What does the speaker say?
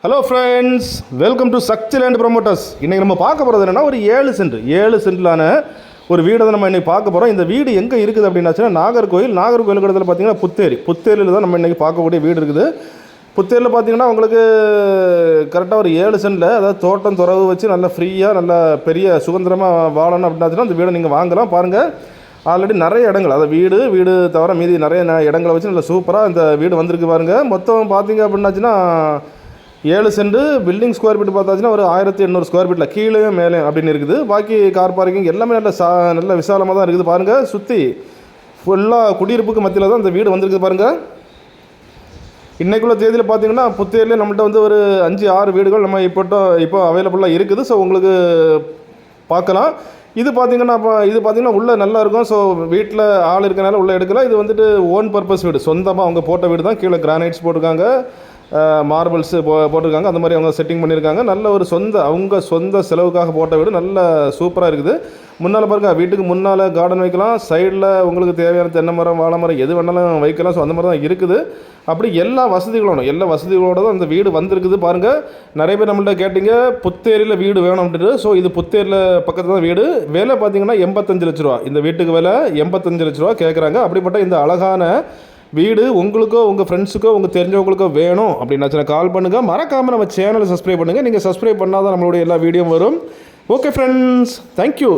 Hello friends, welcome to Shakti land promoters. இன்றைக்கி நம்ம பார்க்க போகிறது என்னென்னா ஒரு 7 சென்டிலான ஒரு வீடை தான் நம்ம இன்றைக்கி பார்க்க போகிறோம். இந்த வீடு எங்கே இருக்குது அப்படின்னாச்சுன்னா நாகர்கோயில் இடத்துல பார்த்தீங்கன்னா புத்தேரியில் தான் நம்ம இன்றைக்கி பார்க்கக்கூடிய வீடு இருக்குது. புத்தேரியில் பார்த்தீங்கன்னா உங்களுக்கு கரெக்டாக ஒரு 7 சென்டில் அதாவது தோட்டம் துறவு வச்சு நல்லா ஃப்ரீயாக நல்லா பெரிய சுதந்திரமாக வாழணும் அப்படின்னாச்சுன்னா அந்த வீடை நீங்கள் வாங்கலாம். பாருங்கள், ஆல்ரெடி நிறைய இடங்கள், அதாவது வீடு தவிர மீதி நிறைய இடங்களை வச்சு நல்லா சூப்பராக இந்த வீடு வந்திருக்கு. பாருங்கள், மொத்தம் பார்த்தீங்க அப்படின்னாச்சுன்னா 7 சென்ட் பில்டிங் ஸ்கொயர் ஃபீட் பார்த்தாச்சுன்னா ஒரு 1800 ஸ்கொயர் ஃபீட்டில் கீழே மேலே அப்படின்னு இருக்குது. பாக்கி கார் பார்க்கிங் எல்லாமே நல்ல விசாலமாக தான் இருக்குது. பாருங்கள், சுற்றி ஃபுல்லாக குடியிருப்புக்கு மத்தியில் தான் இந்த வீடு வந்திருக்குது. பாருங்கள், இன்றைக்குள்ள தேதியில் பார்த்தீங்கன்னா புத்தேரியில் நம்மள்ட்ட வந்து ஒரு 5-6 வீடுகள் நம்ம இப்போ அவைலபிளாக இருக்குது. ஸோ உங்களுக்கு பார்க்கலாம். இது பார்த்தீங்கன்னா உள்ளே நல்லாயிருக்கும். ஸோ வீட்டில் ஆள் இருக்கனால உள்ளே எடுக்கலாம். இது வந்துட்டு ஓன் பர்பஸ் வீடு, சொந்தமாக அவங்க போட்ட வீடு தான். கீழே கிரானைட்ஸ் போட்டிருக்காங்க, மார்பிள்ஸு போட்டிருக்காங்க. அந்த மாதிரி அவங்க செட்டிங் பண்ணியிருக்காங்க. நல்ல ஒரு அவங்க சொந்த செலவுக்காக போட்ட வீடு, நல்ல சூப்பராக இருக்குது. முன்னால் பாருங்கள், வீட்டுக்கு முன்னால் கார்டன் வைக்கலாம். சைடில் உங்களுக்கு தேவையான தென்னை மரம், வாழை மரம் எது வேணாலும் வைக்கலாம். ஸோ அந்த மாதிரி தான் இருக்குது. அப்படி எல்லா வசதிகளோட தான் அந்த வீடு வந்திருக்குது. பாருங்கள், நிறைய பேர் நம்மள்ட்ட கேட்டிங்க புத்தேரியில் வீடு வேணும் அப்படின்ட்டு. ஸோ இது புத்தேரியில் பக்கத்தில் தான் வீடு. விலை பார்த்தீங்கன்னா 85 லட்ச ரூபா. இந்த வீட்டுக்கு விலை 85 லட்ச ரூபா கேட்குறாங்க. அப்படிப்பட்ட இந்த அழகான வீடு உங்களுக்கோ உங்கள் ஃப்ரெண்ட்ஸுக்கோ உங்கள் தெரிஞ்சவங்களுக்கோ வேணும் அப்படின்னாச்சுன்னா கால் பண்ணுங்கள். மறக்காமல் நம்ம சேனலை சப்ஸ்கிரைப் பண்ணுங்கள். நீங்கள் சப்ஸ்கிரைப் பண்ணால் தான் நம்மளுடைய எல்லா வீடியோவும் வரும். Okay friends, thank you.